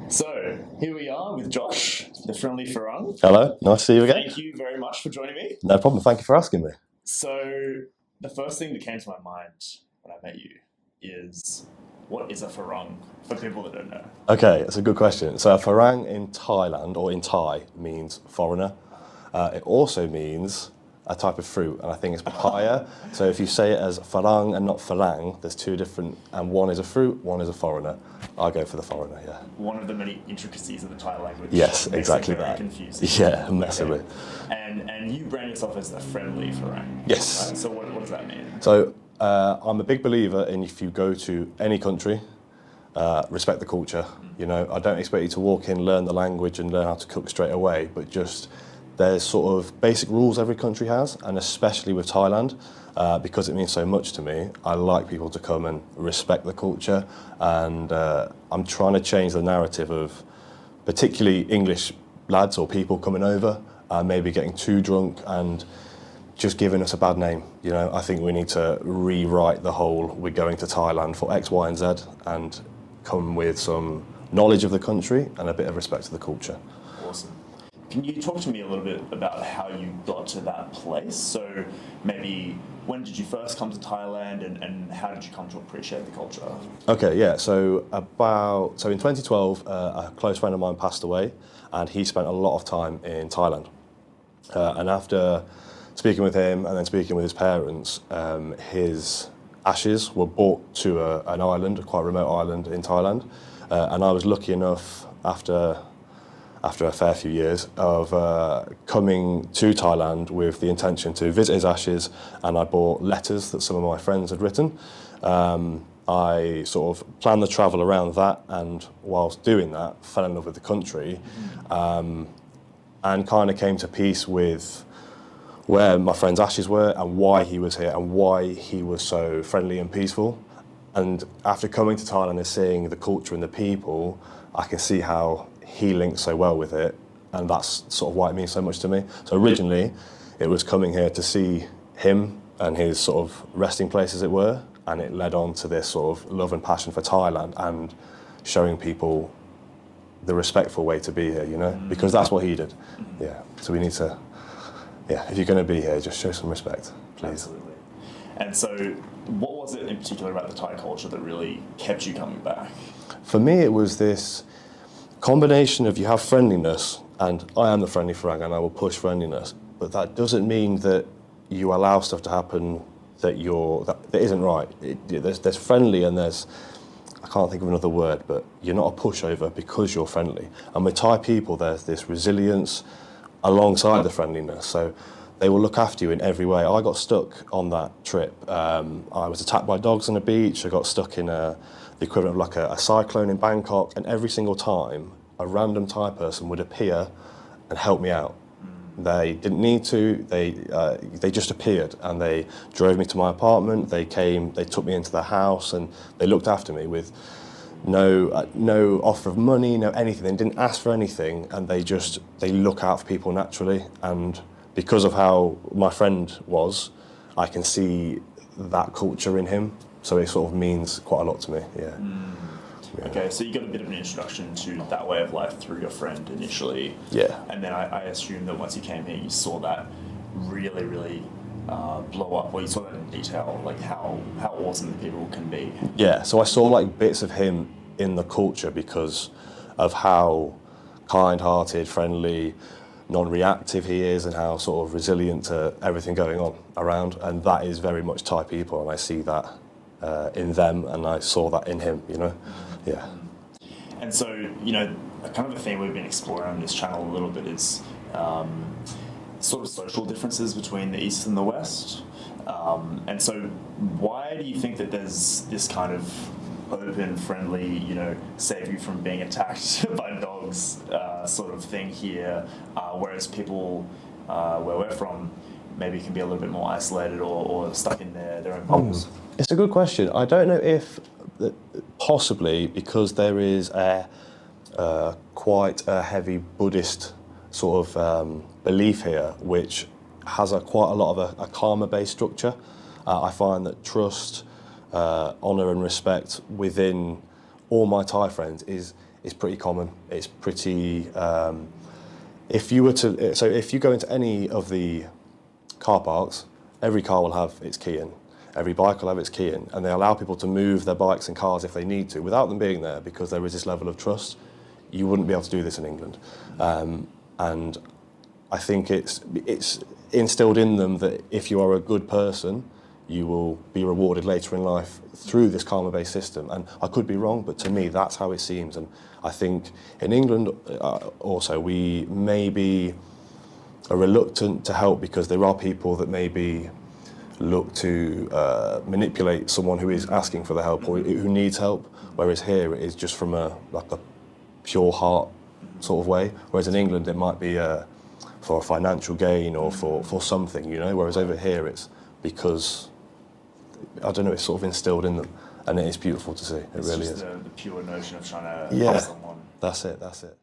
So here we are with Josh, the friendly Farang. Hello, nice to see you again. Thank you very much for joining me. No problem, thank you for asking me. So the first thing that came to my mind when I met you is, what is a Farang for people that don't know? Okay, that's a good question. So a Farang in Thailand, or in Thai, means foreigner. It also means a type of fruit, and I think it's papaya. So if you say it as Farang and not Farang, there's two different, and one is a fruit, one is a foreigner. I go for the foreigner, yeah. One of the many intricacies of the Thai language. Yes, makes exactly it very that. confusing. Yeah, massively. Okay. And you brand yourself as a friendly Farang. Yes. Right? So what does that mean? So I'm a big believer in, if you go to any country, respect the culture. You know, I don't expect you to walk in, learn the language and learn how to cook straight away, but just there's sort of basic rules every country has, and especially with Thailand, because it means so much to me, I like people to come and respect the culture, and I'm trying to change the narrative of particularly English lads or people coming over, maybe getting too drunk and just giving us a bad name. You know, I think we need to rewrite the whole, we're going to Thailand for X, Y and Z, and come with some knowledge of the country and a bit of respect to the culture. Awesome. Can you talk to me a little bit about how you got to that place? So maybe when did you first come to Thailand, and how did you come to appreciate the culture? Okay, yeah, so in 2012, a close friend of mine passed away, and he spent a lot of time in Thailand. And after speaking with him and then speaking with his parents, his ashes were brought to an island, a quite remote island in Thailand. And I was lucky enough, after a fair few years, of coming to Thailand with the intention to visit his ashes, and I bought letters that some of my friends had written. I sort of planned the travel around that, and whilst doing that, fell in love with the country, and kind of came to peace with where my friend's ashes were and why he was here and why he was so friendly and peaceful. And after coming to Thailand and seeing the culture and the people, I can see how he linked so well with it, and that's sort of why it means so much to me. So originally, it was coming here to see him and his sort of resting place, as it were, and it led on to this sort of love and passion for Thailand and showing people the respectful way to be here, you know, because that's what he did. Yeah, so we need to, if you're going to be here, just show some respect, please. Absolutely. And so what was it in particular about the Thai culture that really kept you coming back? For me, it was this combination of, you have friendliness, and I am the friendly Farang and I will push friendliness, but that doesn't mean that you allow stuff to happen that isn't right. There's friendly, and there's, I can't think of another word, but you're not a pushover because you're friendly. And with Thai people, there's this resilience alongside the friendliness, so they will look after you in every way. I got stuck on that trip. I was attacked by dogs on the beach. I got stuck in the equivalent of like a cyclone in Bangkok, and every single time a random Thai person would appear and help me out. They didn't need to, they just appeared, and they drove me to my apartment. They came, they took me into the house, and they looked after me with no offer of money, no anything. They didn't ask for anything, and they look out for people naturally. And because of how my friend was, I can see that culture in him. So it sort of means quite a lot to me, yeah. Okay, so you got a bit of an introduction to that way of life through your friend initially. Yeah. And then I assume that once you came here, you saw that really, really blow up, or you saw that in detail, like how awesome the people can be. Yeah, so I saw like bits of him in the culture because of how kind-hearted, friendly, non-reactive he is, and how sort of resilient to everything going on around. And that is very much Thai people, and I see that in them, and I saw that in him, you know? Yeah. And so, you know, kind of a theme we've been exploring on this channel a little bit is sort of social differences between the East and the West. And so why do you think that there's this kind of open, friendly, you know, save you from being attacked by dogs sort of thing here, whereas people where we're from maybe can be a little bit more isolated or stuck in their own bubbles? It's a good question. I don't know if possibly because there is quite a heavy Buddhist sort of belief here, which has quite a lot of a karma-based structure. I find that trust, honour and respect within all my Thai friends is is pretty common. It's pretty. If you go into any of the car parks, every car will have its key in. Every bike will have its key in, and they allow people to move their bikes and cars if they need to, without them being there, because there is this level of trust. You wouldn't be able to do this in England, and I think it's instilled in them that if you are a good person, you will be rewarded later in life through this karma-based system. And I could be wrong, but to me, that's how it seems. And I think in England also, we maybe are reluctant to help because there are people that maybe look to manipulate someone who is asking for the help or who needs help, whereas here it is just from a pure heart sort of way. Whereas in England, it might be for a financial gain or for something, whereas over here it's because, I don't know, it's sort of instilled in them, and it is beautiful to see. It really is. The pure notion of trying to Yeah, help someone. That's it.